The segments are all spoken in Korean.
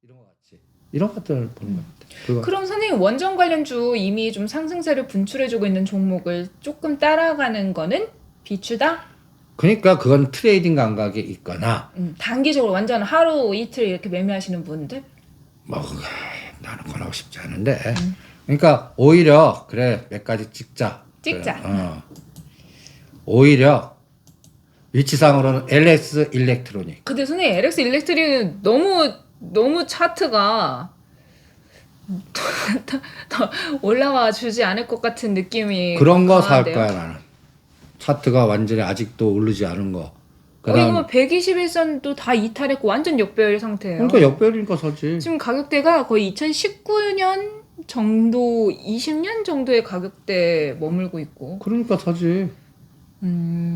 이런 것 같지. 이런 것들을 보는 것 같아. 그럼 선생님 원전 관련주 이미 좀 상승세를 분출해주고 있는 종목을 조금 따라가는 거는 비추다? 그러니까 그건 트레이딩 감각이 있거나 단기적으로 완전 하루 이틀 이렇게 매매하시는 분들? 뭐 나는 권하고 싶지 않은데 그러니까 오히려 그래 몇 가지 찍자. 찍자. 그래, 오히려 위치상으로는 LS 일렉트로닉 근데 선생님 LX 일렉트릭은 너무 차트가 더 올라와 주지 않을 것 같은 느낌이 그런 거 살 강한데요? 거야 나는. 차트가 완전히 아직도 오르지 않은 거. 이거 121선도 다 이탈했고 완전 역배열 상태예요. 그러니까 역배열이니까 사지. 지금 가격대가 거의 2019년 정도, 20년 정도의 가격대에 머물고 있고. 그러니까 사지.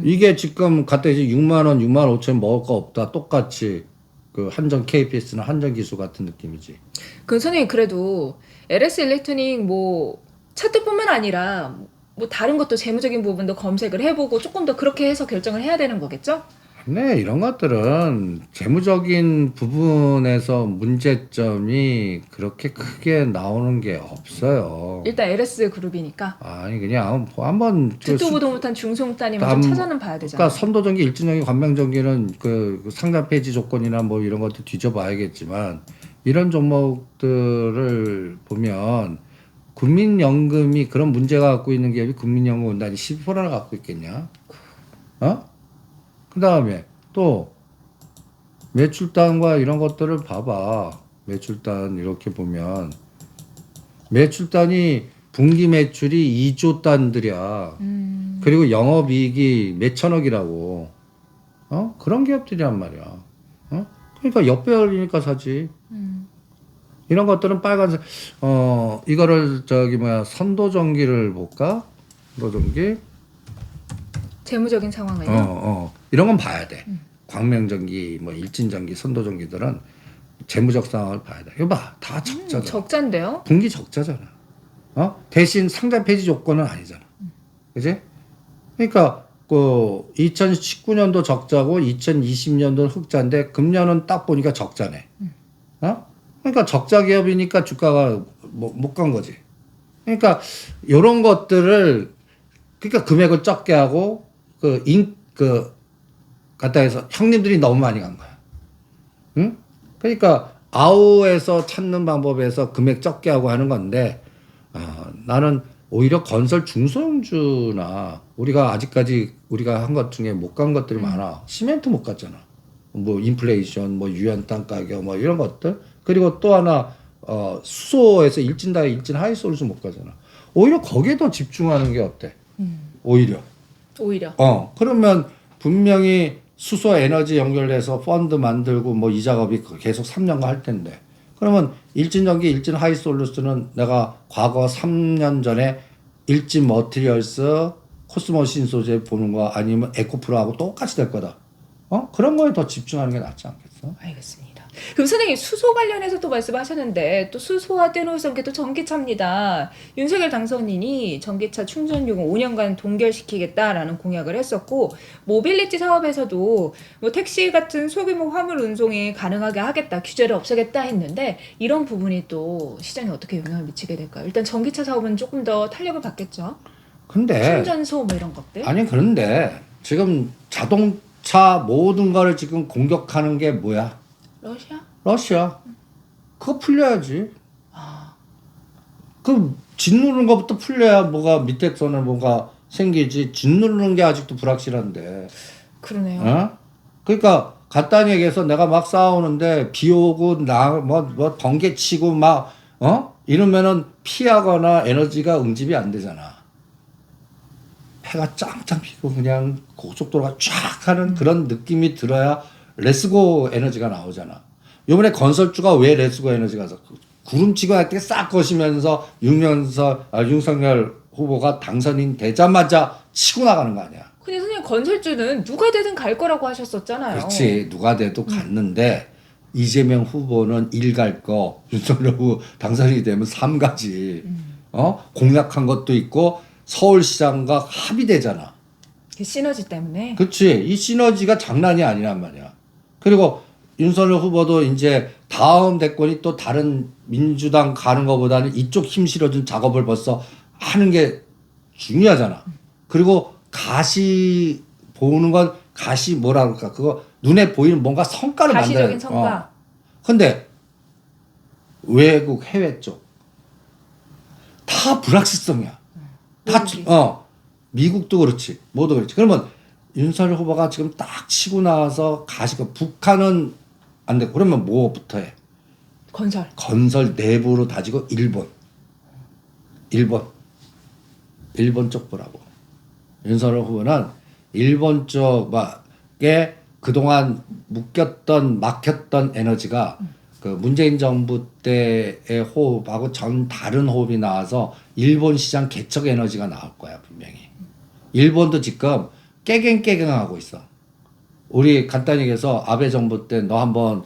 이게 지금 갖다 이제 6만 원, 6만 5천 먹을 거 없다. 똑같이 그 한전 KPS나 한전 기수 같은 느낌이지. 그 선생님 그래도 LS 일렉트로닉 뭐 차트뿐만 아니라 뭐 다른 것도 재무적인 부분도 검색을 해보고 조금 더 그렇게 해서 결정을 해야 되는 거겠죠? 네, 이런 것들은 재무적인 부분에서 문제점이 그렇게 크게 나오는 게 없어요. 일단 LS 그룹이니까 아니 그냥 한번 듣도 보도 못한 중소단이면 좀 찾아는 봐야 되잖아요. 그러니까 선도전기, 일진전기, 관명전기는 그 상장 폐지 조건이나 뭐 이런 것도 뒤져봐야겠지만 이런 종목들을 보면 국민연금이 그런 문제가 갖고 있는 기업이 국민연금 원단이 12%나 갖고 있겠냐? 그 다음에 또 매출단과 이런 것들을 봐봐. 매출단 이렇게 보면 매출단이 분기 매출이 2조 단들이야. 그리고 영업이익이 몇천억이라고. 그런 기업들이란 말이야. 그러니까 역배열이니까 사지. 이런 것들은 빨간색. 이거를 선도전기를 볼까? 선도전기. 재무적인 상황을요? 이런 건 봐야 돼. 광명전기, 뭐 일진전기, 선도전기들은 재무적 상황을 봐야 돼. 이거 봐, 다 적자잖아. 적자인데요? 분기 적자잖아. 대신 상장 폐지 조건은 아니잖아. 그지? 그러니까 그 2019년도 적자고 2020년도 흑자인데 금년은 딱 보니까 적자네. 그러니까 적자 기업이니까 주가가 못 간 거지. 그러니까 이런 것들을 그러니까 금액을 적게 하고 갖다 해서 형님들이 너무 많이 간 거야. 응? 그러니까 아우에서 찾는 방법에서 금액 적게 하고 하는 건데 나는 오히려 건설 중소형주나 우리가 아직까지 우리가 한 것 중에 못 간 것들이 많아. 시멘트 못 갔잖아. 뭐 인플레이션, 뭐 유연 땅 가격, 뭐 이런 것들. 그리고 또 하나 수소에서 일진 하이솔루스 못 가잖아. 오히려 거기에 더 집중하는 게 어때? 오히려. 그러면 분명히 수소 에너지 연결해서 펀드 만들고 뭐 이자업이 계속 3년간 할 텐데. 그러면 일진전기, 일진 하이솔루스는 내가 과거 3년 전에 일진 머티리얼스, 코스모신 소재 보는 거 아니면 에코프로하고 똑같이 될 거다. 그런 거에 더 집중하는 게 낫지 않겠어? 알겠습니다. 그럼 선생님 수소 관련해서 또 말씀하셨는데 또 수소와 떼놓을 게 또 전기차입니다. 윤석열 당선인이 전기차 충전요금 5년간 동결시키겠다라는 공약을 했었고 모빌리티 사업에서도 뭐 택시 같은 소규모 화물 운송이 가능하게 하겠다, 규제를 없애겠다 했는데 이런 부분이 또 시장에 어떻게 영향을 미치게 될까요? 일단 전기차 사업은 조금 더 탄력을 받겠죠. 근데 충전소 뭐 이런 것들. 아니 그런데 지금 자동차 모든 거를 지금 공격하는 게 뭐야? 러시아. 그거 풀려야지. 그 짓누르는 것부터 풀려야 뭐가 밑에 손에 뭐가 생기지. 짓누르는 게 아직도 불확실한데. 그러네요. 그러니까 간단히 얘기해서 내가 막 싸우는데 비 오고 뭐 번개 치고 막 이러면은 피하거나 에너지가 응집이 안 되잖아. 해가 짱짱 피고 그냥 고속도로가 쫙 하는 그런 느낌이 들어야 레츠고 에너지가 나오잖아. 요번에 건설주가 왜 레츠고 에너지가 구름치고 할 때 싹 거시면서 윤석열 후보가 당선인 되자마자 치고 나가는 거 아니야. 근데 선생님 건설주는 누가 되든 갈 거라고 하셨었잖아요. 그렇지. 누가 돼도 갔는데 이재명 후보는 1 갈 거, 윤석열 후보 당선이 되면 3 가지. 공약한 것도 있고 서울시장과 합의되잖아. 그 시너지 때문에. 그렇지. 이 시너지가 장난이 아니란 말이야. 그리고 윤석열 후보도 이제 다음 대권이 또 다른 민주당 가는 것보다는 이쪽 힘 실어준 작업을 벌써 하는 게 중요하잖아. 그리고 가시 보는 건 가시 뭐라 그럴까 그거 눈에 보이는 뭔가 성과를 만들어야 가시적인 성과. 근데 외국 해외 쪽 다 불확실성이야. 다 미국이. 미국도 그렇지. 뭐도 그렇지. 그러면 윤석열 후보가 지금 딱 치고 나와서 가시고 북한은 안 되고 그러면 뭐부터 해? 건설. 건설 내부로 다지고 일본 쪽 보라고. 윤석열 후보는 일본 쪽에 그동안 막혔던 에너지가 그 문재인 정부 때의 호흡하고 전 다른 호흡이 나와서 일본 시장 개척 에너지가 나올 거야 분명히. 일본도 지금 깨갱하고 있어. 우리 간단히 얘기해서 아베 정부 때 너 한번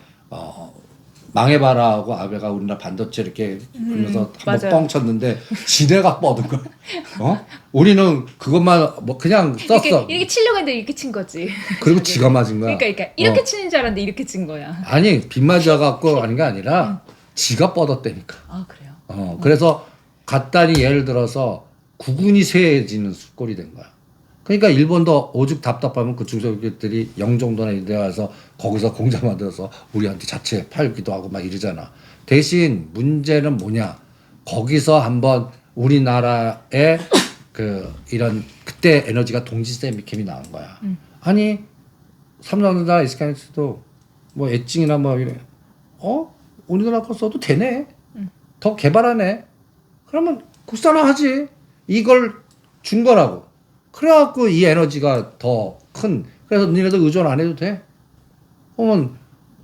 망해봐라 하고 아베가 우리나라 반도체 이렇게 그러면서 한번 맞아요. 뻥 쳤는데 지네가 뻗은 거야. 우리는 그것만 뭐 그냥 썼어. 이렇게 치려고 했는데 이렇게 친 거지. 그리고 지가 맞은 거야. 그러니까 이렇게 치는 줄 알았는데 이렇게 친 거야. 아니 빗 맞아갖고 아닌 게 아니라 지가 뻗었다니까. 아 그래요? 그래서 간단히 예를 들어서 국군이 쇠해지는 꼴이 된 거야. 그러니까 일본도 오죽 답답하면 그 중소기업들이 영종도나 이런 데 와서 거기서 공장 만들어서 우리한테 자체 팔기도 하고 막 이러잖아. 대신 문제는 뭐냐? 거기서 한번 우리나라의 그 이런 그때 에너지가 동지세 미캠이 나온 거야. 아니 삼성전자 SK하이닉스도 뭐 엣징이나 뭐 이래. 우리나라 거 써도 되네. 더 개발하네. 그러면 국산화하지. 이걸 준 거라고. 그래갖고 이 에너지가 더 큰. 그래서 니네들 의존 안 해도 돼. 그러면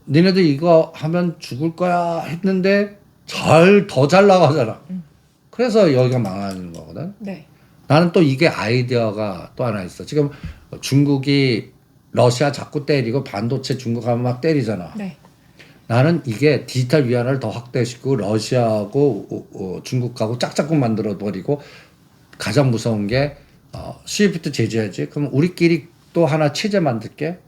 니네들 이거 하면 죽을 거야 했는데 더 잘 나가잖아. 그래서 여기가 망하는 거거든. 네. 나는 또 이게 아이디어가 또 하나 있어. 지금 중국이 러시아 자꾸 때리고 반도체 중국 하면 막 때리잖아. 네. 나는 이게 디지털 위안화를 더 확대시키고 러시아하고 중국하고 짝짝꿍 만들어 버리고 가장 무서운 게 스위프트 제재하지. 그럼 우리끼리 또 하나 체제 만들게.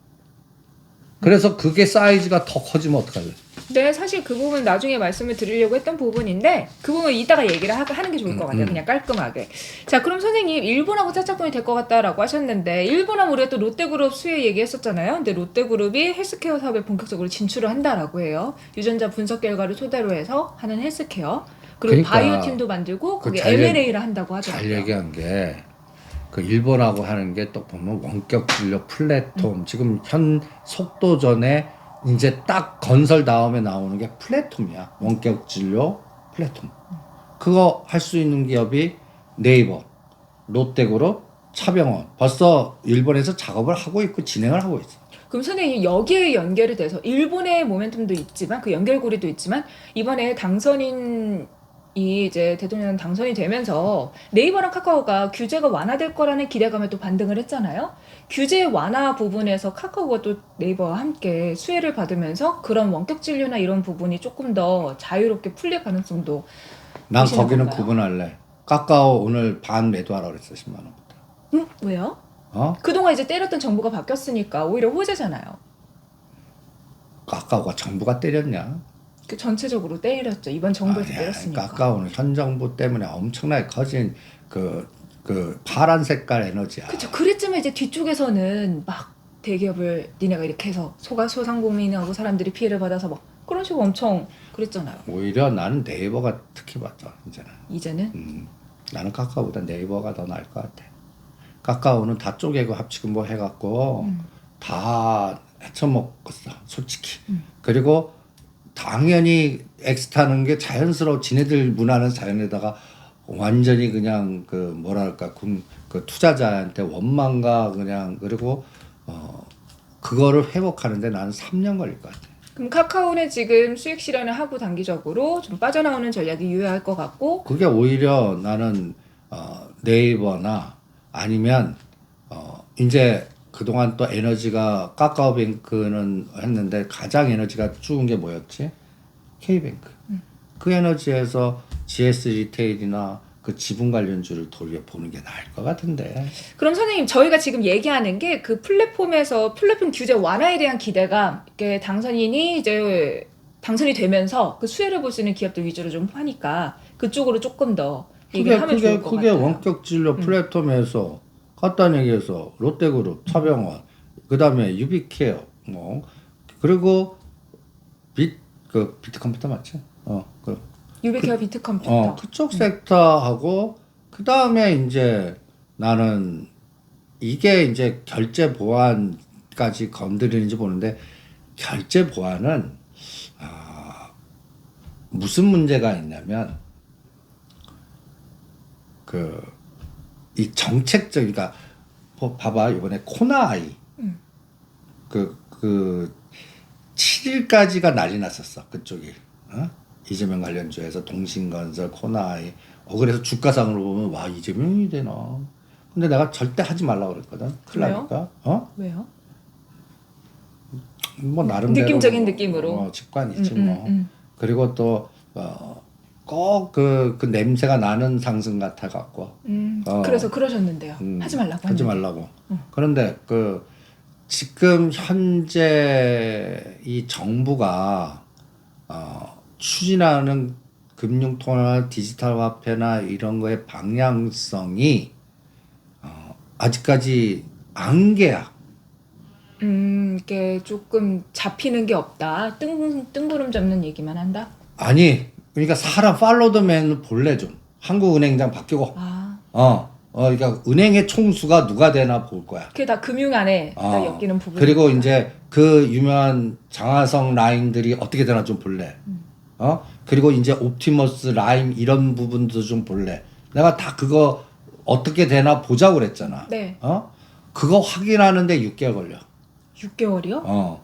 그래서 그게 사이즈가 더 커지면 어떡할래? 네, 사실 그 부분 나중에 말씀을 드리려고 했던 부분인데 그 부분 이따가 얘기를 하는 게 좋을 것 같아요. 그냥 깔끔하게. 자, 그럼 선생님 일본하고 짝짝꿍이 될 것 같다라고 하셨는데 일본하면 우리가 또 롯데그룹 수혜 얘기했었잖아요. 근데 롯데그룹이 헬스케어 사업에 본격적으로 진출을 한다라고 해요. 유전자 분석 결과를 토대로 해서 하는 헬스케어. 그리고 그러니까 바이오 팀도 만들고 거기 M&A를 한다고 하더라고요. 잘 얘기한 게 그 일본하고 하는 게 또 보면 원격 진료 플랫폼 지금 현 속도전에 이제 딱 건설 다음에 나오는 게 플랫폼이야. 원격 진료 플랫폼. 그거 할 수 있는 기업이 네이버, 롯데그룹, 차병원. 벌써 일본에서 작업을 하고 있고 진행을 하고 있어. 그럼 선생님 여기에 연결이 돼서 일본의 모멘텀도 있지만 그 연결고리도 있지만 이번에 당선인이 이제 대통령 당선이 되면서 네이버랑 카카오가 규제가 완화될 거라는 기대감에 또 반등을 했잖아요. 규제 완화 부분에서 카카오가 또 네이버와 함께 수혜를 받으면서 그런 원격 진료나 이런 부분이 조금 더 자유롭게 풀릴 가능성도 난 보시는 거기는 건가요? 구분할래. 카카오 오늘 반 매도하라 그랬어 10만 원부터. 왜요? 어? 그동안 이제 때렸던 정부가 바뀌었으니까 오히려 호재잖아요. 카카오가 정부가 때렸냐? 그 전체적으로 때렸죠. 이번 정부에서 아니야. 때렸으니까. 카카오는 현 정부 때문에 엄청나게 커진 그 파란 색깔 에너지야. 그렇죠. 그랬지만 이제 뒤쪽에서는 막 대기업을 니네가 이렇게 해서 소상공인하고 사람들이 피해를 받아서 막 그런 식으로 엄청 그랬잖아요. 오히려 나는 네이버가 특히 봤죠 이제는. 이제는 나는 카카오보다 네이버가 더 나을 것 같아. 카카오는 다 쪼개고 합치고 뭐 해갖고 다 헤쳐먹었어 솔직히. 그리고 당연히 엑스타는 게 자연스러워. 지네들 문화는 자연에다가 완전히 그냥 그 뭐랄까 그 투자자한테 원망과 그냥 그리고 그거를 회복하는데 나는 3년 걸릴 것 같아. 그럼 카카오는 지금 수익 실현을 하고 단기적으로 좀 빠져나오는 전략이 유효할 것 같고 그게 오히려 나는 네이버나 아니면 이제 그동안 또 에너지가 카카오뱅크는 했는데 가장 에너지가 죽은 게 뭐였지? K뱅크. 그 에너지에서 GS 리테일이나 그 지분 관련주를 돌려보는 게 나을 것 같은데. 그럼 선생님 저희가 지금 얘기하는 게 그 플랫폼에서 플랫폼 규제 완화에 대한 기대가 이게 당선인이 이제 당선이 되면서 그 수혜를 볼 수 있는 기업들 위주로 좀 하니까 그쪽으로 조금 더 얘기를 하면 좋을 것 그게 같아요. 원격 진료 플랫폼에서 간단히 얘기해서 롯데그룹, 차병원, 그다음에 유비케어 뭐 그리고 비트컴퓨터 맞지? 유비케어 비트컴퓨터. 그쪽 섹터하고 그다음에 이제 나는 이게 이제 결제 보안까지 건드리는지 보는데 결제 보안은 무슨 문제가 있냐면 이 정책적 그러니까 봐봐 이번에 코나아이 그 7일까지가 난리 났었어 그쪽이 이재명 관련주에서 동신건설 코나아이 그래서 주가상으로 보면 와 이재명이 되나 근데 내가 절대 하지 말라고 그랬거든 큰일 왜요? 나니까 왜요? 뭐 나름대로 느낌적인 느낌으로. 직관이 있지 뭐 그리고 또 꼭 그 냄새가 나는 상승 같아 갖고 그래서 그러셨는데요. 하지 말라고 하지 했는데. 말라고. 그런데 지금 현재 이 정부가 추진하는 금융통화나 디지털 화폐나 이런 거의 방향성이 아직까지 안개야. 이게 조금 잡히는 게 없다. 뜬구름 잡는 얘기만 한다. 아니, 그러니까 사람 팔로드맨 볼래 좀. 한국은행장 바뀌고. 그러니까 은행의 총수가 누가 되나 볼 거야. 그게 다 금융 안에 다 엮이는 부분. 그리고 이제 그 유명한 장하성 라인들이 어떻게 되나 좀 볼래. 그리고 이제 옵티머스 라인 이런 부분도 좀 볼래. 내가 다 그거 어떻게 되나 보자고 그랬잖아. 네. 그거 확인하는데 6개월 걸려. 6개월이요?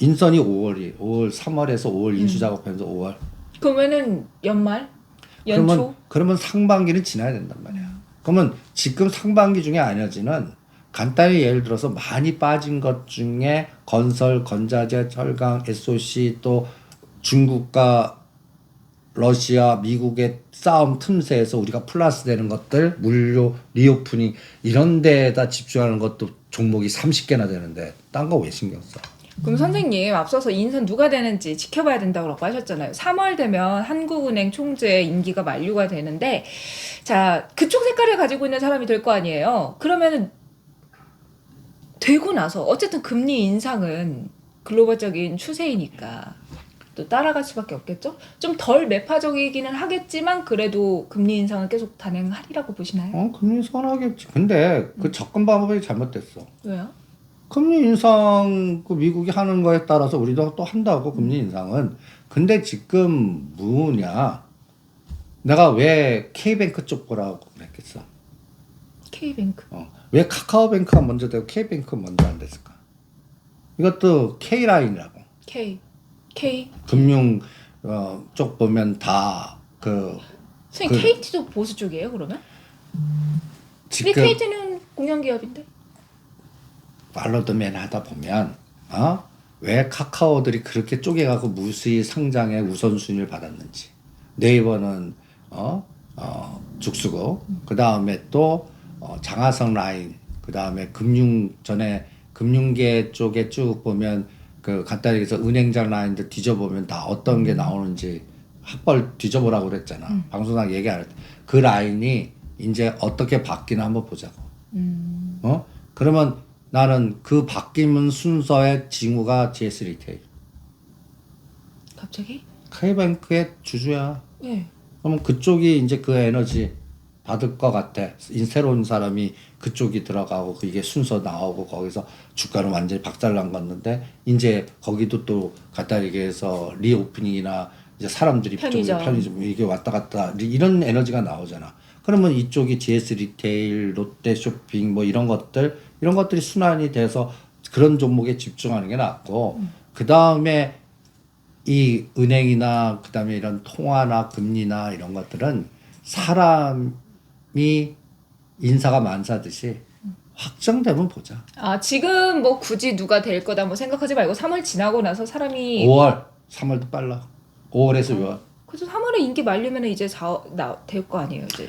인선이 5월 3월에서 5월 인수 작업하면서 5월. 그러면은 연말? 연초? 그러면 상반기는 지나야 된단 말이야. 그러면 지금 상반기 중에 안여진은 간단히 예를 들어서 많이 빠진 것 중에 건설, 건자재, 철강, SOC 또 중국과 러시아, 미국의 싸움 틈새에서 우리가 플러스 되는 것들, 물류, 리오프닝 이런 데에다 집중하는 것도 종목이 30개나 되는데 딴 거 왜 신경 써? 그럼 선생님 앞서서 인선 누가 되는지 지켜봐야 된다고 하셨잖아요. 3월 되면 한국은행 총재 임기가 만료가 되는데 자 그쪽 색깔을 가지고 있는 사람이 될 거 아니에요. 그러면은 되고 나서 어쨌든 금리 인상은 글로벌적인 추세이니까 또 따라갈 수밖에 없겠죠. 좀 덜 매파적이기는 하겠지만 그래도 금리 인상은 계속 단행하리라고 보시나요? 금리 인상하겠지. 근데 그 접근 방법이 잘못됐어. 왜요? 금리 인상 그 미국이 하는 거에 따라서 우리도 또 한다고 금리 인상은. 근데 지금 뭐냐? 내가 왜 K뱅크 쪽 보라고 그랬겠어? K뱅크. 왜 카카오뱅크가 먼저 되고 K뱅크 먼저 안 됐을까? 이것도 K라인이라고. K. 금융 쪽 보면 선생님 KT도 보수 쪽이에요 그러면? 지금 근데 KT는 공영기업인데. 팔로드맨 하다 보면 왜 카카오들이 그렇게 쪼개가고 무수히 상장에 우선순위를 받았는지 네이버는 죽수고 그 다음에 또 장하성 라인 그 다음에 금융계 쪽에 쭉 보면 그 간단히 해서 은행장 라인들 뒤져보면 다 어떤 게 나오는지 학벌 뒤져보라고 그랬잖아. 방송상 얘기 안 할 때. 그 라인이 이제 어떻게 바뀌나 한번 보자고. 그러면 나는 그 바뀌는 순서의 징후가 GS 리테일. 갑자기? K뱅크의 주주야. 네. 그러면 그쪽이 이제 그 에너지 받을 것 같아. 새로운 사람이 그쪽이 들어가고 이게 순서 나오고 거기서 주가는 완전히 박살난 건데 이제 거기도 또 간단히 얘기해서 리오프닝이나 이제 사람들이 편의점 이게 왔다 갔다 이런 에너지가 나오잖아. 그러면 이쪽이 GS 리테일, 롯데 쇼핑 뭐 이런 것들이 순환이 돼서 그런 종목에 집중하는 게 낫고 그 다음에 이 은행이나 그 다음에 이런 통화나 금리나 이런 것들은 사람이 인사가 만사듯이 확정되면 보자. 지금 뭐 굳이 누가 될 거다 뭐 생각하지 말고 3월 지나고 나서 사람이 5월, 3월도 빨라. 5월에서 6월. 그래서 3월에 임기 만료면 이제 될 거 아니에요, 이제.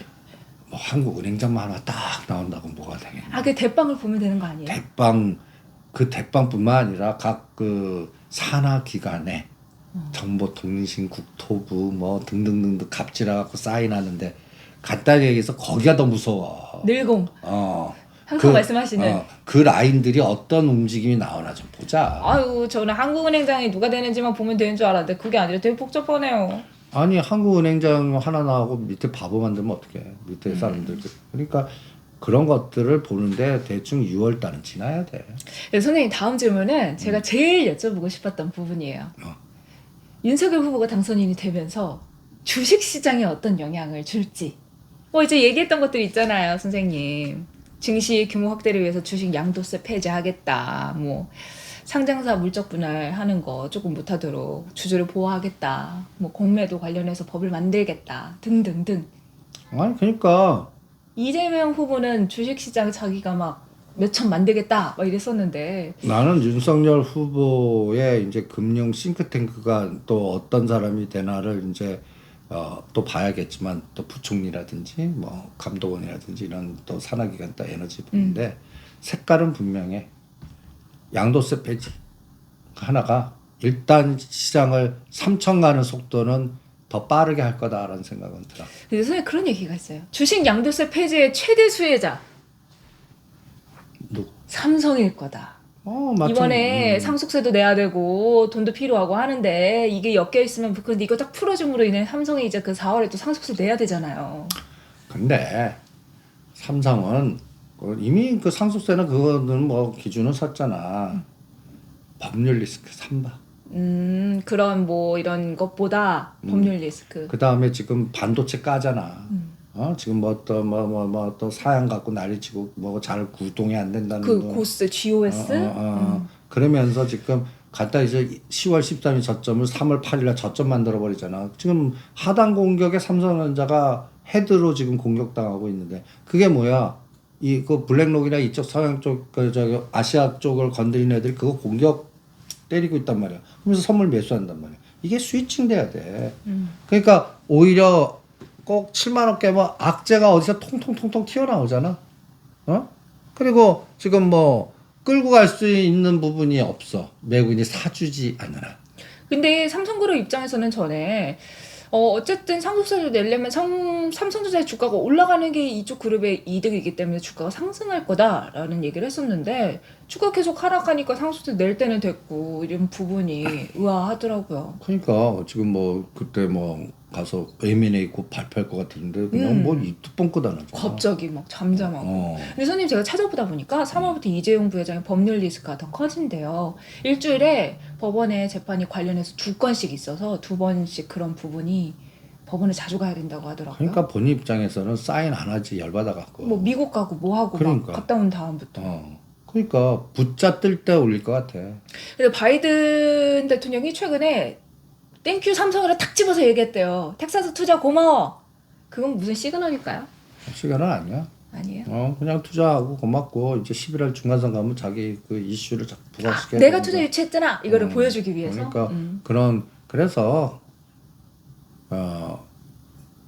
뭐 한국은행장만 하나 딱 나온다고 뭐가 되겠냐. 아, 그 대빵을 보면 되는 거 아니에요? 대빵뿐만 아니라 각 그 산하 기관에 정보통신, 국토부 뭐 등등등등 갑질해 갖고 사인하는데 간단히 얘기해서 거기가 더 무서워. 늘공. 항상 말씀하시는. 그 라인들이 어떤 움직임이 나오나 좀 보자. 아유, 저는 한국은행장이 누가 되는지만 보면 되는 줄 알았는데 그게 아니라 되게 복잡하네요. 아니 한국은행장 하나 나오고 밑에 바보 만들면 어떡해. 밑에 사람들. 그러니까 그런 것들을 보는데 대충 6월 달은 지나야 돼. 네, 선생님 다음 질문은 제가 제일 여쭤보고 싶었던 부분이에요. 윤석열 후보가 당선인이 되면서 주식시장에 어떤 영향을 줄지. 뭐 이제 얘기했던 것들 있잖아요, 선생님. 증시 규모 확대를 위해서 주식 양도세 폐지하겠다. 뭐 상장사 물적 분할하는 거 조금 못하도록 주주를 보호하겠다. 뭐 공매도 관련해서 법을 만들겠다. 등등등. 아니 그러니까 이재명 후보는 주식시장 자기가 막 몇천 만들겠다 막 이랬었는데 나는 윤석열 후보의 이제 금융 싱크탱크가 또 어떤 사람이 되나를 이제 또 봐야겠지만 또 부총리라든지 뭐 감독원이라든지 이런 또 산하기관 또 에너지 부인데 색깔은 분명해. 양도세 폐지 하나가 일단 시장을 3천 가는 속도는 더 빠르게 할 거다라는 생각은 들어. 근데 선생님 그런 얘기가 있어요. 주식 양도세 폐지의 최대 수혜자 누구? 삼성일 거다. 마침, 이번에 상속세도 내야 되고 돈도 필요하고 하는데 이게 엮여 있으면 근데 이거 딱 풀어줌으로 인해 삼성이 이제 그 4월에 또 상속세 내야 되잖아요. 근데 삼성은 이미 그 상속세는 그거는 뭐 기준을 섰잖아. 법률 리스크 3바. 그런 뭐 이런 것보다 법률 리스크. 그 다음에 지금 반도체 까잖아. 지금 뭐 또 사양 갖고 난리치고 뭐 잘 구동이 안 된다는 그 거. 고스, GOS. 그러면서 지금 간단히 이제 10월 13일 저점을 3월 8일날 저점 만들어 버리잖아. 지금 하단 공격에 삼성전자가 헤드로 지금 공격당하고 있는데 그게 뭐야? 이 그 블랙록이나 이쪽 서양 쪽 그 저기 아시아 쪽을 건드린 애들이 그거 공격 때리고 있단 말이야. 그러면서 선물 매수한단 말이야. 이게 스위칭 돼야 돼. 그러니까 오히려 꼭 7만 원 깨면 악재가 어디서 통통통통 튀어나오잖아. 그리고 지금 뭐 끌고 갈 수 있는 부분이 없어. 외국인이 사주지 않으나. 근데 삼성그룹 입장에서는 전에 어쨌든 상속세를 내려면 삼성전자의 주가가 올라가는 게 이쪽 그룹의 이득이기 때문에 주가가 상승할 거다라는 얘기를 했었는데 주가 계속 하락하니까 상속세 낼 때는 됐고 이런 부분이 의아하더라고요. 그러니까 지금 뭐 그때 뭐 가서 M&A 곧 발표할 것 같은데 그냥 뭐 이뚝 뻥긋 안 하잖아. 갑자기 막 잠잠하고. 근데 선생님 제가 찾아보다 보니까 3월부터 이재용 부회장의 법률 리스크가 더 커진대요. 일주일에 법원에 재판이 관련해서 2건씩 있어서 2번씩 그런 부분이 법원에 자주 가야 된다고 하더라고요. 그러니까 본인 입장에서는 사인 안 하지 열받아 갖고. 뭐 미국 가고 뭐 하고 그러니까. 막 갔다 온 다음부터. 그러니까 붙자 뜰 때 올릴 것 같아. 근데 바이든 대통령이 최근에 땡큐 삼성을 탁 집어서 얘기했대요. 텍사스 투자 고마워. 그건 무슨 시그널일까요? 시간은 아니야. 아니에요. 그냥 투자하고 고맙고 이제 11월 중간선 가면 자기 그 이슈를 부각시켜. 내가 투자 유치했잖아. 이거를 보여주기 위해서. 그러니까 그래서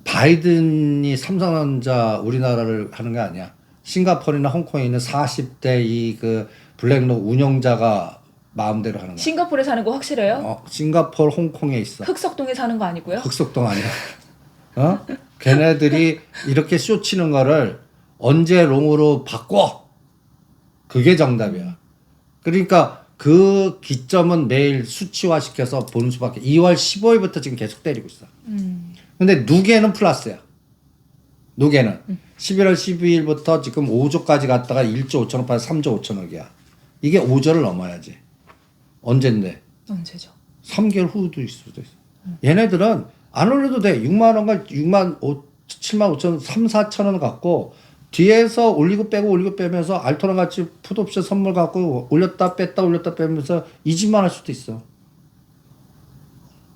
바이든이 삼성전자 우리나라를 하는 게 아니야. 싱가포르나 홍콩에 있는 40대 이 그 블랙록 운영자가 마음대로 하는 거야. 싱가포르에 사는 거 확실해요? 싱가포르, 홍콩에 있어. 흑석동에 사는 거 아니고요? 흑석동 아니야. 걔네들이 이렇게 쇼치는 거를 언제 롱으로 바꿔? 그게 정답이야. 그러니까 그 기점은 매일 수치화시켜서 보는 수밖에. 2월 15일부터 지금 계속 때리고 있어. 근데 누계는 플러스야. 누계는 11월 12일부터 지금 5조까지 갔다가 1조 5천억 빠져 3조 5천억이야. 이게 5조를 넘어야지. 언젠데? 언제죠? 3개월 후도 있을 수도 있어. 얘네들은 안 올려도 돼. 6만 원과 7만 5천, 3, 4천 원 갖고 뒤에서 올리고 빼고 올리고 빼면서 알토랑 같이 풋옵션 선물 갖고 올렸다 뺐다 올렸다 빼면서 이 집만 할 수도 있어.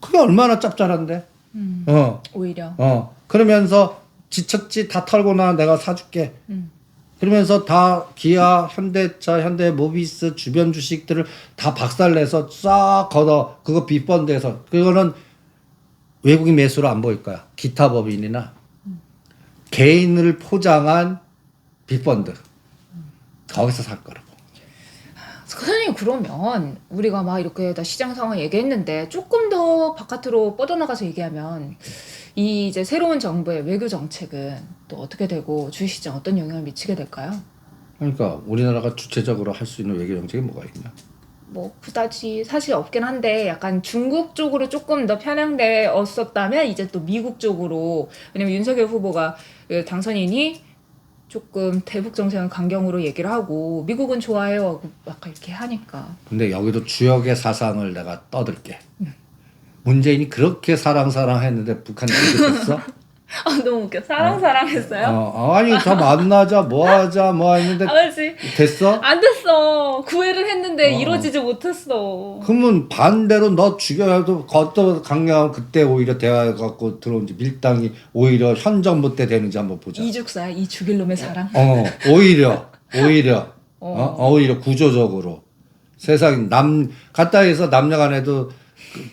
그게 얼마나 짭짤한데? 오히려. 그러면서 지쳤지 다 털고 나 내가 사줄게. 그러면서 다 기아, 현대차, 현대모비스 주변 주식들을 다 박살내서 싹 걷어. 그거 빅펀드에서. 그거는 외국인 매수로 안 보일 거야. 기타 법인이나 개인을 포장한 빅펀드 거기서 살 거라고. 선생님 그러면 우리가 막 이렇게 다 시장 상황 얘기했는데 조금 더 바깥으로 뻗어나가서 얘기하면 이 이제 새로운 정부의 외교 정책은 또 어떻게 되고 주식시장 어떤 영향을 미치게 될까요? 그러니까 우리나라가 주체적으로 할 수 있는 외교 정책이 뭐가 있냐? 뭐 그다지 사실 없긴 한데 약간 중국 쪽으로 조금 더 편향되었었다면 이제 또 미국 쪽으로 왜냐면 윤석열 후보가 그 당선인이 조금 대북 정책은 강경으로 얘기를 하고 미국은 좋아해요 하고 약간 이렇게 하니까 근데 여기도 주역의 사상을 내가 떠들게. 문재인이 그렇게 사랑했는데 북한이 어떻게 됐어? 아 너무 웃겨 사랑했어요? 아니 다 만나자 뭐하자 뭐 했는데 아버지 됐어? 안 됐어 구애를 했는데 어. 이루어지지 못했어. 그러면 반대로 너 죽여도 겉도 강경하면 그때 오히려 대화해 갖고 들어온지 밀당이 오히려 현 정부 때 되는지 한번 보자. 이죽사야 이 죽일 놈의 사랑. 오히려 오히려 구조적으로 세상 가까이에서 남녀간에도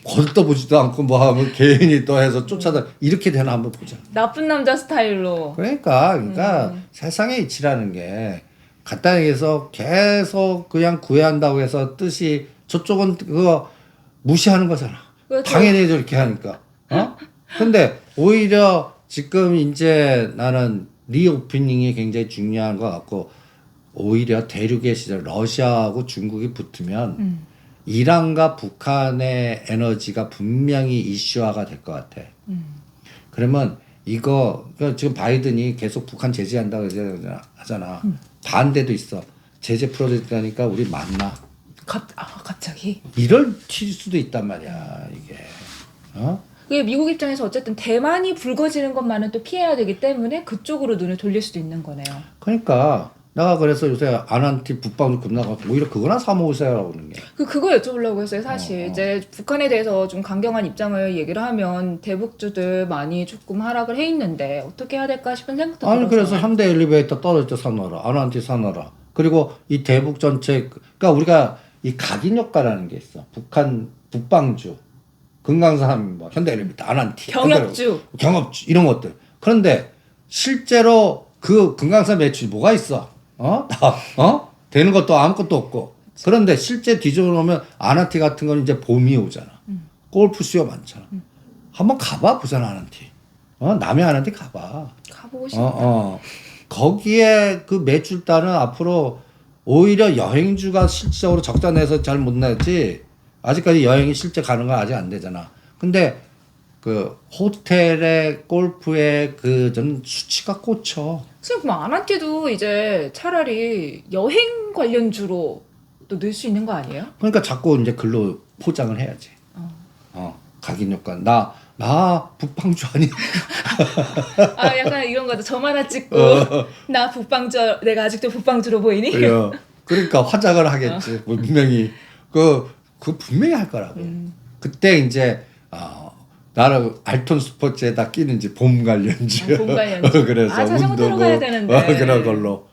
걷어보지도 않고 뭐 하면 개인이 또 해서 쫓아다 이렇게 되나 한번 보자. 나쁜 남자 스타일로. 그러니까 세상의 이치라는 게 간단히해서 계속 그냥 구애한다고 해서 뜻이 저쪽은 그거 무시하는 거잖아. 그렇죠. 당연히 저렇게 하니까. 근데 오히려 지금 이제 나는 리오프닝이 굉장히 중요한 것 같고 오히려 대륙의 시절 러시아하고 중국이 붙으면 이란과 북한의 에너지가 분명히 이슈화가 될 것 같아. 그러면 그러니까 지금 바이든이 계속 북한 제재한다고 하잖아. 반대도 있어. 제재 풀어줬다니까 우리 만나. 갑자기? 이럴 튈 수도 있단 말이야 이게. 그게 미국 입장에서 어쨌든 대만이 불거지는 것만은 또 피해야 되기 때문에 그쪽으로 눈을 돌릴 수도 있는 거네요. 그러니까 내가 그래서 요새 아난티 북방도 급나가고 오히려 그거나 사 먹으세요라고 그러는 게. 그거 여쭤보려고 했어요. 사실 이제 북한에 대해서 좀 강경한 입장을 얘기를 하면 대북주들 많이 조금 하락을 해 있는데 어떻게 해야 될까 싶은 생각도 들어서. 아니 그래서 현대 엘리베이터 떨어질 때 사놔라. 아난티 사놔라. 그리고 이 대북 정책 그러니까 우리가 이 각인 효과라는 게 있어. 북방주, 금강산 뭐 현대 엘리베이터, 아난티, 경업주 이런 것들. 그런데 실제로 그 금강산 매출이 뭐가 있어? 되는 것도 아무것도 없고. 그런데 실제 뒤져보면 아난티 같은 건 이제 봄이 오잖아. 골프 수요 많잖아. 한번 가봐 부산 아난티. 남해 아난티 가봐. 가보고 싶다. 거기에 그 매출단은 앞으로 오히려 여행주가 실질적으로 적자 내서 잘 못 내지. 아직까지 여행이 실제 가는 건 아직 안 되잖아. 근데 그 호텔의 골프의 그 전 수치가 꽂혀. 선생님 그럼 아난티도 이제 차라리 여행 관련주로 또 넣을 수 있는 거 아니에요? 그러니까 자꾸 이제 글로 포장을 해야지. 각인 효과. 나 북방주 아니야. 아 약간 이런 거죠. 점 하나 찍고 나 북방주 내가 아직도 북방주로 보이니? 그러니까 화장을 하겠지. 분명히 그 분명히 할 거라고. 그때 이제 나는 알톤 스포츠에다 끼는지 봄 관련주. 봄 관련주. 그래서 자전거 타러 가야 되는데. 그런 걸로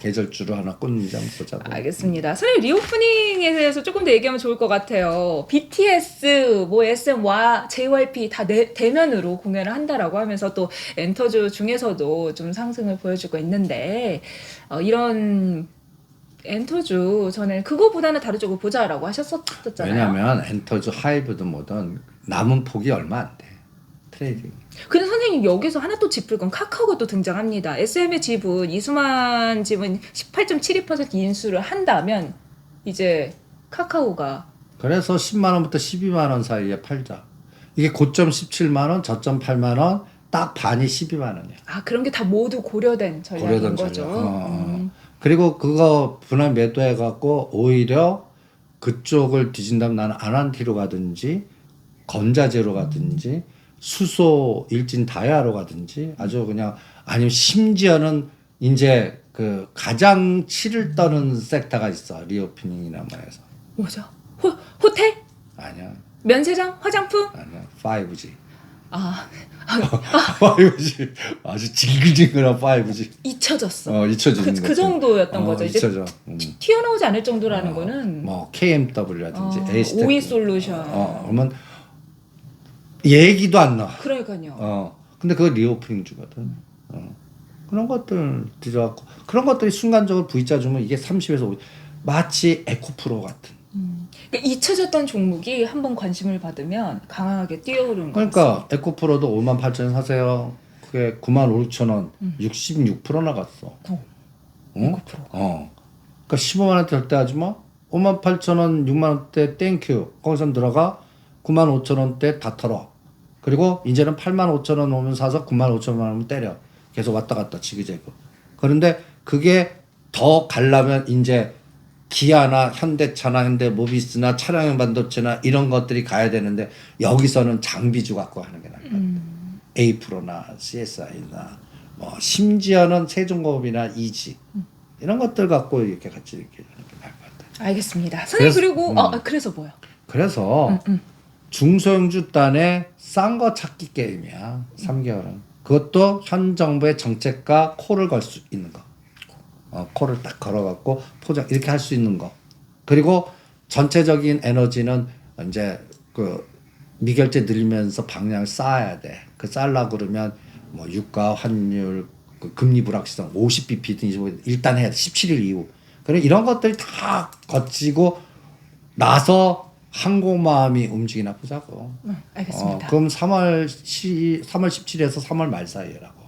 계절주로 하나 꽂는지 한번 보자고. 알겠습니다. 선생님 리오프닝에 대해서 조금 더 얘기하면 좋을 것 같아요. BTS, 뭐 SM와 JYP 다 대면으로 공연을 한다라고 하면서 또 엔터주 중에서도 좀 상승을 보여주고 있는데 이런 엔터주 전에 그거보다는 다른 쪽을 보자라고 하셨었잖아요. 왜냐하면 엔터주 하이브든 뭐든 남은 폭이 얼마 안 돼. 트레이딩. 근데 선생님 여기서 하나 또 짚을 건 카카오가 또 등장합니다. SM의 지분, 이수만 지분 18.72% 인수를 한다면 이제 카카오가 그래서 10만 원부터 12만 원 사이에 팔자. 이게 고점 17만 원, 저점 8만 원, 딱 반이 12만 원이야. 아 그런 게 다 모두 고려된 전략인 거죠. 그리고 그거 분할 매도해 갖고 오히려 그쪽을 뒤진다면 나는 아난티로 가든지 건자재로 가든지 수소 일진 다이아로 가든지 아주 그냥 아니면 심지어는 이제 그 가장 치를 떠는 섹터가 있어. 리오프닝이나 뭐 해서. 뭐죠? 호텔? 아니야. 면세점? 화장품? 아니야. 5G. 5G. 아주 징글징글한 5G. 잊혀졌어. 잊혀지는 그 정도였던 거죠. 잊혀져. 이제 튀어나오지 않을 정도라는 거는 뭐 KMW라든지 오이 솔루션. 그러면 얘기도 안 나와. 그러니까요. 근데 그거 리오프닝 주거든. 그런 것들 들어갖고 그런 것들이 순간적으로 V자 주면 이게 30에서 50. 마치 에코프로 같은. 그러니까 잊혀졌던 종목이 한번 관심을 받으면 강하게 뛰어오르는 거 그러니까 에코프로도 58,000원 사세요. 그게 95,000원, 66% 나갔어. 응? 에코프로. 그러니까 15만 원대 절대 하지 마. 58,000원, 6만 원대 땡큐. 거기서 들어가 95,000원대 다 털어. 그리고 이제는 85,000원 오면 사서 95,000원 오면 때려. 계속 왔다 갔다 지그재그. 그런데 그게 더 가려면 이제 기아나 현대차나 현대모비스나 차량용 반도체나 이런 것들이 가야 되는데 여기서는 장비주 갖고 하는 게 나을 것 같아. A프로나 CSI나 뭐 심지어는 세종공업이나 이지 이런 것들 갖고 이렇게 같이 이렇게 하는 게 나을 것 같아. 알겠습니다. 선생님 그리고 그래서 뭐요? 그래서 중소형주 단에 싼 거 찾기 게임이야. 3개월은. 그것도 현 정부의 정책과 콜을 걸 수 있는 거. 콜을 딱 걸어갖고 포장 이렇게 할 수 있는 거. 그리고 전체적인 에너지는 이제 그 미결제 늘리면서 방향을 쌓아야 돼. 그 쌓으려고 그러면 뭐 유가, 환율, 그 금리 불확실성 50bp든 일단 해야 돼. 17일 이후. 그래 이런 것들이 다 거치고 나서 항공모함이 움직이나 보자고. 알겠습니다. 그럼 3월 17일에서 3월 말 사이라고.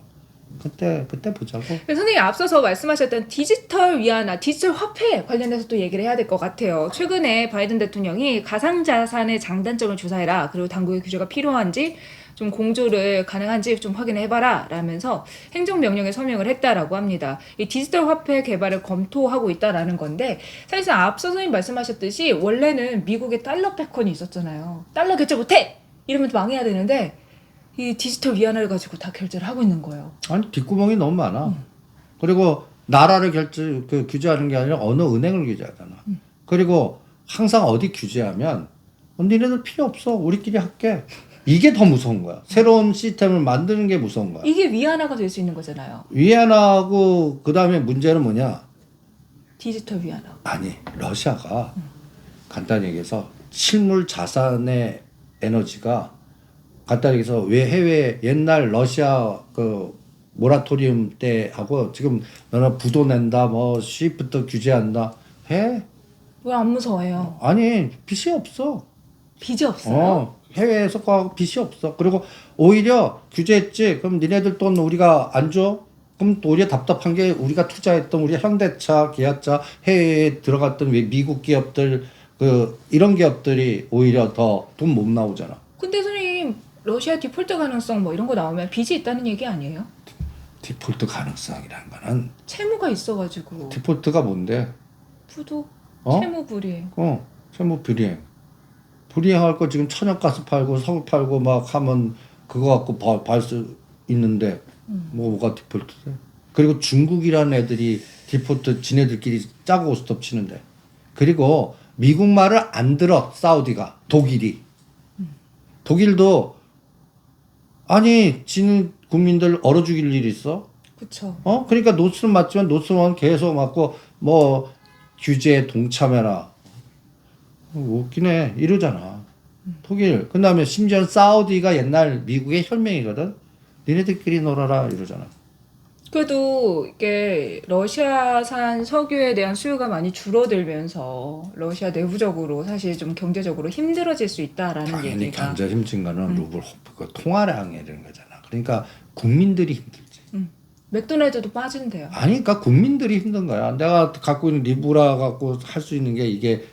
그때 보자고. 선생님이 앞서서 말씀하셨던 디지털 위안화, 디지털 화폐 관련해서 또 얘기를 해야 될 것 같아요. 최근에 바이든 대통령이 가상자산의 장단점을 조사해라. 그리고 당국의 규제가 필요한지 좀 공조를 가능한지 좀 확인해봐라 라면서 행정명령에 서명을 했다라고 합니다. 이 디지털 화폐 개발을 검토하고 있다라는 건데 사실상 앞서 선생님 말씀하셨듯이 원래는 미국에 달러 패권이 있었잖아요. 달러 결제 못해! 이러면 망해야 되는데 이 디지털 위안화를 가지고 다 결제를 하고 있는 거예요. 아니 뒷구멍이 너무 많아. 그리고 나라를 규제하는 게 아니라 어느 은행을 규제하잖아. 그리고 항상 어디 규제하면 니네들 필요 없어. 우리끼리 할게. 이게 더 무서운 거야. 새로운 시스템을 만드는 게 무서운 거야. 이게 위안화가 될 수 있는 거잖아요. 위안화하고 그다음에 문제는 뭐냐? 디지털 위안화. 아니 러시아가 간단히 얘기해서 실물 자산의 에너지가 간단히 얘기해서 왜 해외 옛날 러시아 그 모라토리움 때하고 지금 너는 부도 낸다 뭐 시프트 규제한다 해? 왜 안 무서워해요? 아니 빚이 없어. 빚이 없어요? 해외에서 거 빚이 없어. 그리고 오히려 규제했지. 그럼 니네들 돈 우리가 안 줘? 그럼 또 오히려 답답한 게 우리가 투자했던 우리 현대차, 기아차 해외에 들어갔던 왜 미국 기업들 그 이런 기업들이 오히려 더 돈 못 나오잖아. 근데 선생님 러시아 디폴트 가능성 뭐 이런 거 나오면 빚이 있다는 얘기 아니에요? 디폴트 가능성이라는 거는 채무가 있어가지고 디폴트가 뭔데? 부도 어? 채무 불이행. 채무 불이행. 불이행할 거 지금 천연가스 팔고 석유 팔고 막 하면 그거 갖고 벌 수 있는데 뭐가 디폴트돼? 그리고 중국이라는 애들이 디폴트 지네들끼리 짜고 고스톱 치는데 그리고 미국 말을 안 들어 사우디가 독일이 독일도 아니 지는 국민들 얼어 죽일 일이 있어? 그쵸. 그러니까 노스는 맞지만 노스는 계속 맞고 뭐 규제에 동참해라. 웃기네 이러잖아. 독일. 그 다음에 심지어 사우디가 옛날 미국의 혈맹이거든. 니네들끼리 놀아라 이러잖아. 그래도 이게 러시아산 석유에 대한 수요가 많이 줄어들면서 러시아 내부적으로 사실 좀 경제적으로 힘들어질 수 있다라는 당연히 얘기가. 경제 힘든 거는 루블 그 통화량에 되는 거잖아. 그러니까 국민들이 힘들지. 맥도날드도 빠진대요. 아니 그러니까 국민들이 힘든 거야. 내가 갖고 있는 리브라 갖고 할 수 있는 게 이게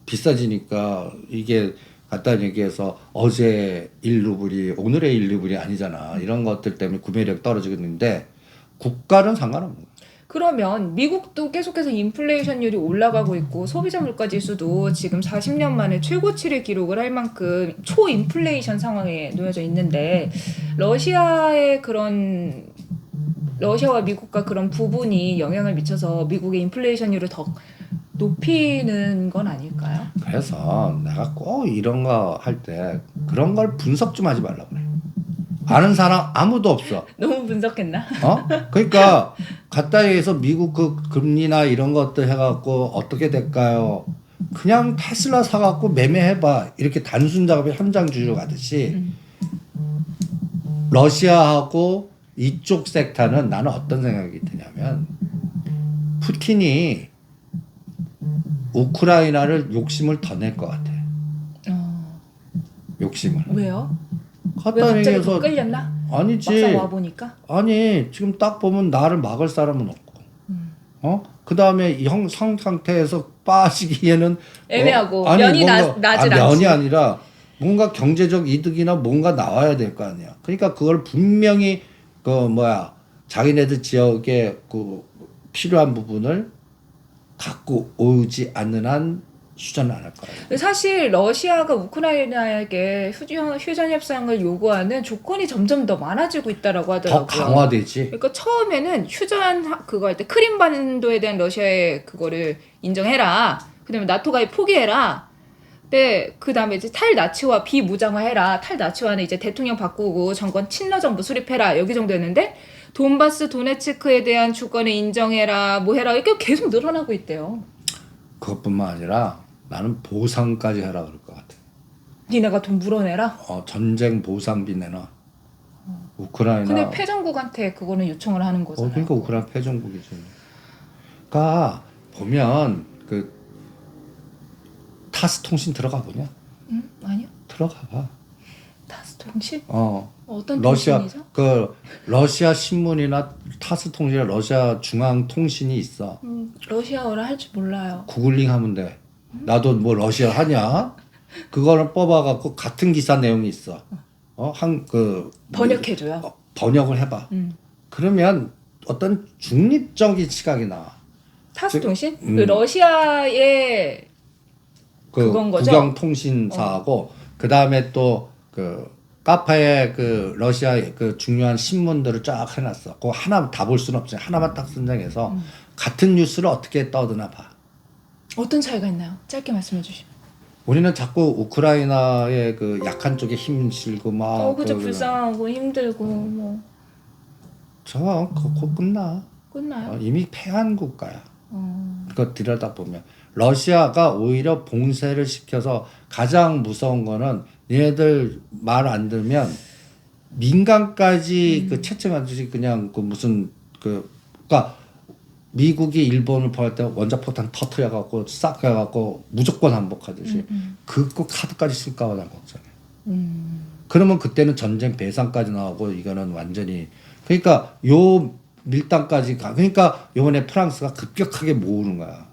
비싸지니까 이게 간단히 얘기해서 어제 1루블이 오늘의 1루블이 아니잖아. 이런 것들 때문에 구매력 떨어지겠는데 국가는 상관없는 거야. 그러면 미국도 계속해서 인플레이션율이 올라가고 있고 소비자 물가 지수도 지금 40년 만에 최고치를 기록을 할 만큼 초인플레이션 상황에 놓여져 있는데 러시아와 미국과 그런 부분이 영향을 미쳐서 미국의 인플레이션율을 더 높이는 건 아닐까요? 그래서 내가 꼭 이런 거 할 때 그런 걸 분석 좀 하지 말라고 그래. 아는 사람 아무도 없어. 너무 분석했나? 그러니까 간단히 해서 미국 그 금리나 이런 것들 해갖고 어떻게 될까요? 그냥 테슬라 사갖고 매매해봐. 이렇게 단순 작업에 현장 주류 가듯이 러시아하고 이쪽 섹터는 나는 어떤 생각이 드냐면 푸틴이 우크라이나를 욕심을 더 낼 것 같아. 욕심을. 왜요? 왜 갖다 갑자기 얘기해서 더 끌렸나? 아니지. 막상 와 보니까. 아니 지금 딱 보면 나를 막을 사람은 없고, 그 다음에 형 성 상태에서 빠지기에는 애매하고 아니, 면이 뭔가, 나질 면이 않지. 아니라 뭔가 경제적 이득이나 뭔가 나와야 될 거 아니야. 그러니까 그걸 분명히 자기네들 지역에 그 필요한 부분을 갖고 오지 않는 한 휴전을 안 할 거야. 사실 러시아가 우크라이나에게 휴전 협상을 요구하는 조건이 점점 더 많아지고 있다라고 하더라고요. 더 강화되지. 그러니까 처음에는 휴전 그거 할 때 크림반도에 대한 러시아의 그거를 인정해라. 그다음에 나토 가입 포기해라. 근데 그다음에 이제 탈나치화 비무장화해라. 탈나치화는 이제 대통령 바꾸고 정권 친러 정부 수립해라. 여기 정도였는데 돈바스 도네츠크에 대한 주권을 인정해라. 뭐 해라. 이렇게 계속 늘어나고 있대요. 그것뿐만 아니라 나는 보상까지 하라 그럴 것 같아. 니네가 돈 물어내라. 전쟁 보상비 내놔. 우크라이나. 근데 패전국한테 그거는 요청을 하는 거잖아요. 그러니까 우크라이나 패전국이지. 그러니까 보면 그 타스 통신 들어가 보냐? 응? 아니요. 들어가 봐. 타스 통신? 어떤 러시아 통신이죠? 러시아 신문이나 타스 통신이나 러시아 중앙 통신이 있어. 러시아어를 할 줄 몰라요. 구글링 하면 돼. 나도 뭐 러시아 하냐? 그거를 뽑아갖고 같은 기사 내용이 있어. 번역해줘요. 번역을 해봐. 그러면 어떤 중립적인 시각이 나와. 타스 통신? 그 러시아의 그건 거죠? 국영통신사하고 그 다음에 또 그 카파에 그 러시아의 그 중요한 신문들을 쫙 해놨어. 그거 하나 다 볼 수는 없지. 하나만 딱 선정해서 같은 뉴스를 어떻게 떠드나 봐. 어떤 차이가 있나요? 짧게 말씀해 주시면. 우리는 자꾸 우크라이나의 그 약한 쪽에 힘 실고 막. 그저 불쌍하고 힘들고 뭐 그거 끝나. 끝나요? 이미 패한 국가야. 그거 들여다보면 러시아가 오히려 봉쇄를 시켜서 가장 무서운 거는 얘네들 말 안 들으면 민간까지 그 채팅하듯이 그냥 그 무슨 그러니까 미국이 일본을 포할 때 원자폭탄 터트려갖고 싹 해갖고 무조건 한복하듯이 그거 카드까지 쓸까 봐 난 걱정해. 그러면 그때는 전쟁 배상까지 나오고 이거는 완전히 그러니까 요 밀당까지 가. 그러니까 이번에 프랑스가 급격하게 모으는 거야.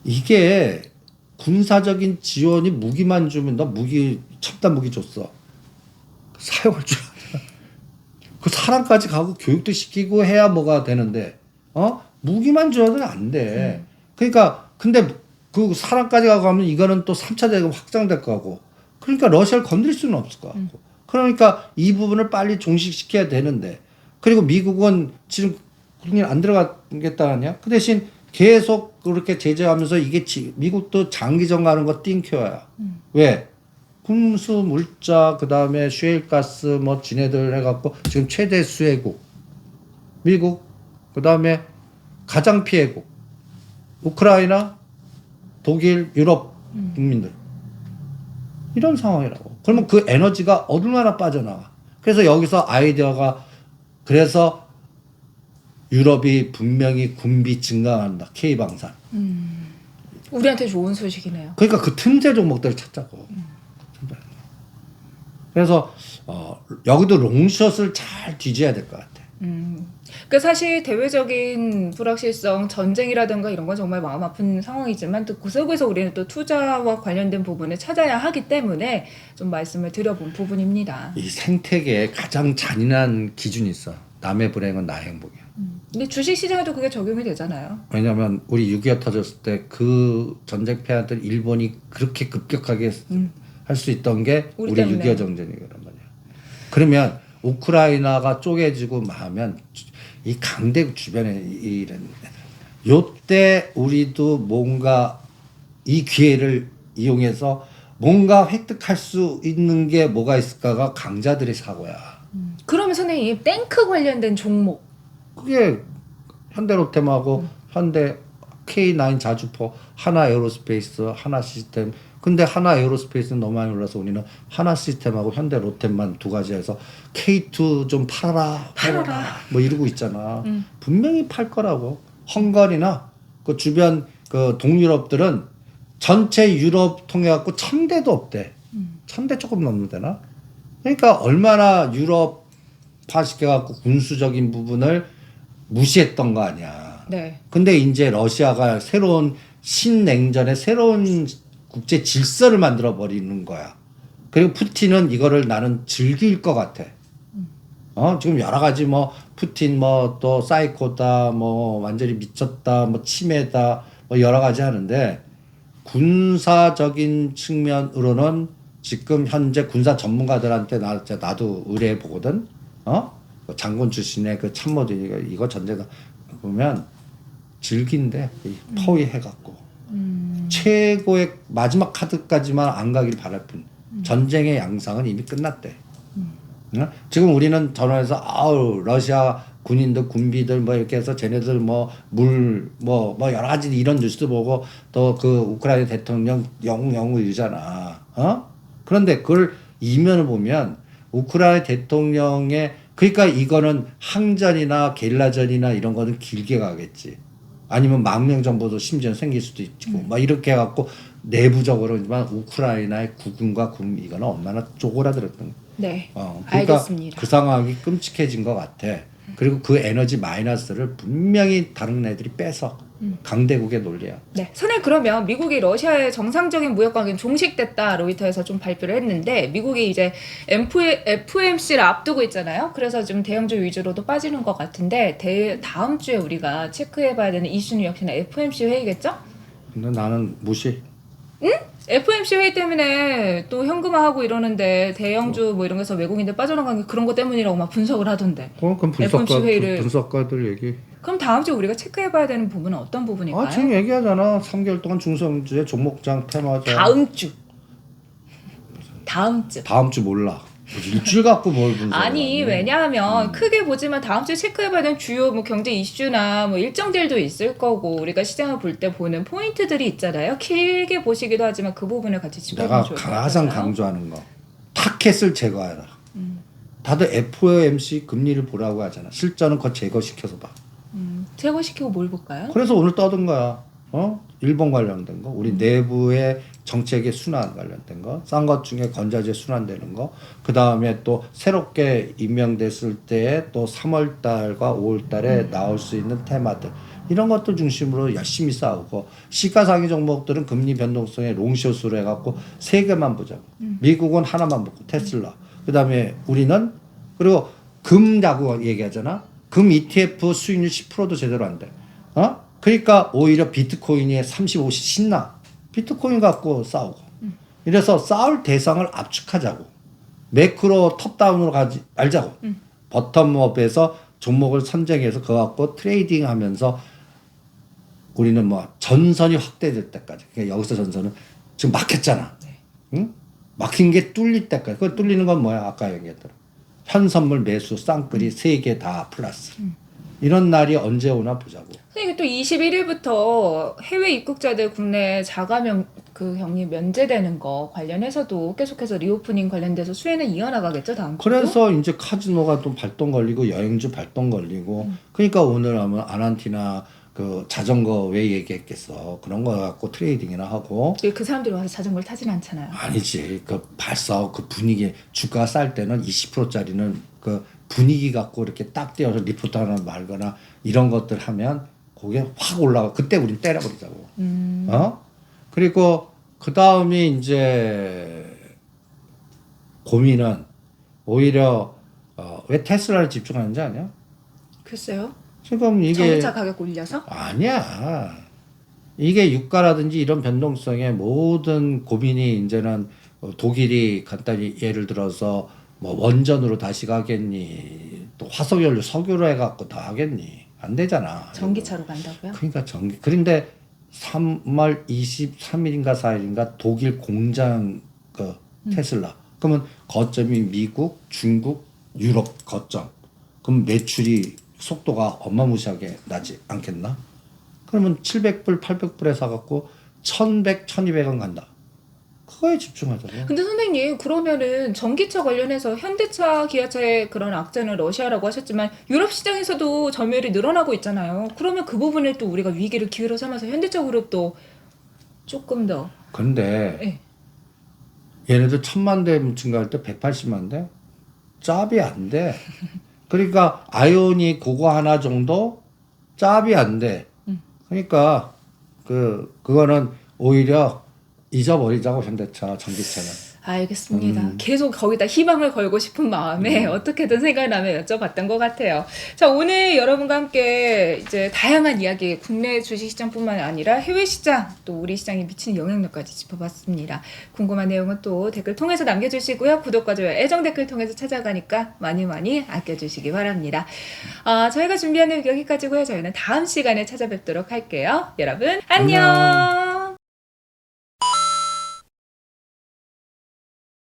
이게 군사적인 지원이 무기만 주면 너 첨단 무기 줬어. 사용할 줄 알아. 그 사람까지 가고 교육도 시키고 해야 뭐가 되는데 무기만 줘도 안 돼. 그러니까 근데 그 사람까지 가고 하면 이거는 또 3차 대전 확장될 거고. 그러니까 러시아를 건드릴 수는 없을 거 같고. 그러니까 이 부분을 빨리 종식시켜야 되는데 그리고 미국은 지금 그냥 안 들어가겠다 하냐? 그 대신 계속 그렇게 제재하면서 이게 미국도 장기전 가는 거 띵켜야. 왜? 군수 물자 그다음에 셰일가스 뭐 지네들 해갖고 지금 최대 수혜국 미국 그다음에 가장 피해국 우크라이나 독일 유럽 국민들 이런 상황이라고. 그러면 그 에너지가 얼마나 빠져나가. 그래서 여기서 아이디어가 그래서 유럽이 분명히 군비 증강한다. K방산. 우리한테 좋은 소식이네요. 그러니까 그 틈새 종목들을 찾자고. 그래서 여기도 롱숏을 잘 뒤져야 될 것 같아. 그러니까 사실 대외적인 불확실성, 전쟁이라든가 이런 건 정말 마음 아픈 상황이지만 또 그 속에서 우리는 또 투자와 관련된 부분을 찾아야 하기 때문에 좀 말씀을 드려본 부분입니다. 이 생태계에 가장 잔인한 기준이 있어. 남의 불행은 나의 행복이야. 근데 주식시장에도 그게 적용이 되잖아요. 왜냐하면 우리 6.25 터졌을 때 그 전쟁 패한들 일본이 그렇게 급격하게 할 수 있던 게 우리 6.25 전쟁이란 말이야. 그러면 우크라이나가 쪼개지고 하면 이 강대국 주변에 이런 요때 우리도 뭔가 이 기회를 이용해서 뭔가 획득할 수 있는 게 뭐가 있을까가 강자들의 사고야. 그러면 선생님 탱크 관련된 종목 그게 현대로템하고 현대 K9 자주포, 하나 에어로스페이스, 하나 시스템 근데 하나 에어로스페이스는 너무 많이 올라서 우리는 하나 시스템하고 현대 로템만 두 가지 해서 K2 좀 팔아라. 뭐 이러고 있잖아. 분명히 팔 거라고. 헝가리나 그 주변 그 동유럽들은 전체 유럽 통해 갖고 1,000대도 없대. 1,000대 조금 넘는데나? 그러니까 얼마나 유럽화 시켜 갖고 군수적인 부분을 무시했던 거 아니야. 네. 근데 이제 러시아가 새로운 신냉전의 새로운 국제 질서를 만들어 버리는 거야. 그리고 푸틴은 이거를 나는 즐길 것 같아. 지금 여러 가지 뭐 푸틴 뭐 또 사이코다 뭐 완전히 미쳤다 뭐 치매다 뭐 여러 가지 하는데 군사적인 측면으로는 지금 현재 군사 전문가들한테 나도 의뢰해 보거든. 그 장군 출신의 그 참모들이 이거 전쟁 보면 즐긴대. 포위해 갖고 최고의 마지막 카드까지만 안 가길 바랄 뿐. 전쟁의 양상은 이미 끝났대. 지금 우리는 전화해서 아우 러시아 군인들 군비들 뭐 이렇게 해서 쟤네들 뭐 여러 가지 이런 뉴스 보고 또 그 우크라이나 대통령 영웅이잖아. 그런데 그걸 이면을 보면 우크라이나 대통령의 그러니까 이거는 항전이나 게릴라전이나 이런 거는 길게 가겠지. 아니면 망명 정보도 심지어 생길 수도 있고 막 이렇게 해갖고 내부적으로지만 우크라이나의 국군과 군 이거는 얼마나 쪼그라들었던 거야. 네. 그러니까 알겠습니다. 그 상황이 끔찍해진 것 같아. 그리고 그 에너지 마이너스를 분명히 다른 애들이 빼서 강대국의 논리야. 네. 선생님 그러면 미국이 러시아의 정상적인 무역 관계는 종식됐다 로이터에서 좀 발표를 했는데 미국이 이제 FOMC를 앞두고 있잖아요. 그래서 좀 대형주 위주로도 빠지는 것 같은데 다음 주에 우리가 체크해봐야 되는 이슈는 역시나 FOMC 회의겠죠? 근데 나는 무시. FOMC 회의 때문에 또 현금화하고 이러는데 대형주 뭐 이런 거에서 외국인들 빠져나간 게 그런 것 때문이라고 막 분석을 하던데. 그럼 FOMC 회의를 분석가들 얘기. 그럼 다음 주에 우리가 체크해봐야 되는 부분은 어떤 부분일까요? 지금 얘기하잖아. 3개월 동안 중성주의 종목장 테마자. 다음 주. 다음 주. 다음 주 몰라. 일주일 갖고 뭘 분석? 아니 왜냐하면 크게 보지만 다음 주에 체크해봐야 되는 주요 뭐 경제 이슈나 뭐 일정들도 있을 거고 우리가 시장을 볼 때 보는 포인트들이 있잖아요. 길게 보시기도 하지만 그 부분을 같이 짚어보면 내가 좋을 것 가장 같아요. 강조하는 거. 타켓을 제거해라. 다들 FOMC 금리를 보라고 하잖아. 실전은 그거 제거시켜서 봐. 제거시키고 뭘 볼까요? 그래서 오늘 떠든 거야. 일본 관련된 거, 우리 내부의 정책의 순환 관련된 거, 싼 것 중에 건자재 순환되는 거, 그 다음에 또 새롭게 임명됐을 때에 또 3월 달과 5월 달에 나올 수 있는 테마들, 이런 것들 중심으로 열심히 싸우고, 시가상위 종목들은 금리 변동성에 롱숏으로 해갖고 세 개만 보자고. 미국은 하나만 보고, 테슬라. 그 다음에 우리는, 그리고 금이라고 얘기하잖아. 금 ETF 수익률 10%도 제대로 안 돼. 그러니까 오히려 비트코인이 30, 50 신나. 비트코인 갖고 싸우고. 이래서 싸울 대상을 압축하자고. 매크로 톱다운으로 가지 말자고. 버텀업에서 종목을 선정해서 그거 갖고 트레이딩 하면서 우리는 뭐 전선이 확대될 때까지. 그러니까 여기서 전선은 지금 막혔잖아. 응? 막힌 게 뚫릴 때까지. 그 뚫리는 건 뭐야? 아까 얘기했더라. 현선물 매수 쌍끌이 3개 다 플러스. 이런 날이 언제 오나 보자고. 선생님 또 21일부터 해외 입국자들 국내 자가면 그 격리 면제되는 거 관련해서도 계속해서 리오프닝 관련돼서 수혜는 이어나가겠죠 다음 주도? 그래서 이제 카지노가 또 발동 걸리고 여행주 발동 걸리고 그러니까 오늘 하면 아난티나 그 자전거 왜 얘기했겠어. 그런 거 갖고 트레이딩이나 하고. 그 사람들이 와서 자전거를 타진 않잖아요. 아니지. 그 벌써 그 분위기 주가가 쌀 때는 20%짜리는 그 분위기 갖고 이렇게 딱 떼어서 리포트 하나 말거나 이런 것들 하면 그게 확 올라가. 그때 우린 때려버리자고. 그리고 그 다음에 이제 고민은 오히려 왜 테슬라를 집중하는지 아냐? 글쎄요. 지금 이게 전기차 가격 올려서? 아니야. 이게 유가라든지 이런 변동성에 모든 고민이 이제는 독일이 간단히 예를 들어서 뭐 원전으로 다시 가겠니? 또 화석연료 석유로 해갖고 다 하겠니? 안 되잖아. 전기차로 간다고요? 그러니까 그런데 3월 23일인가 4일인가 독일 공장 그 테슬라. 그러면 거점이 미국, 중국, 유럽 거점. 그럼 매출이 속도가 어마무시하게 나지 않겠나? 그러면 700불, 800불에 사갖고 1100, 1200원 간다. 그거에 집중하자고요. 근데 선생님 그러면은 전기차 관련해서 현대차, 기아차의 그런 악재는 러시아라고 하셨지만 유럽 시장에서도 점유율이 늘어나고 있잖아요. 그러면 그 부분에 또 우리가 위기를 기회로 삼아서 현대차 그룹도 조금 더 근데 네. 얘네들 1000만 대 증가할 때 180만 대? 짭이 안 돼. 그러니까 아이오닉 그거 하나 정도 짭이 안 돼. 그러니까 그거는 오히려 잊어버리자고 현대차 전기차는. 알겠습니다. 계속 거기다 희망을 걸고 싶은 마음에 어떻게든 생각나면 여쭤봤던 것 같아요. 자, 오늘 여러분과 함께 이제 다양한 이야기, 국내 주식시장뿐만 아니라 해외 시장, 또 우리 시장에 미치는 영향력까지 짚어봤습니다. 궁금한 내용은 또 댓글 통해서 남겨주시고요. 구독과 좋아요, 애정 댓글 통해서 찾아가니까 많이 많이 아껴주시기 바랍니다. 저희가 준비한 내용 여기까지고요. 저희는 다음 시간에 찾아뵙도록 할게요. 여러분, 안녕!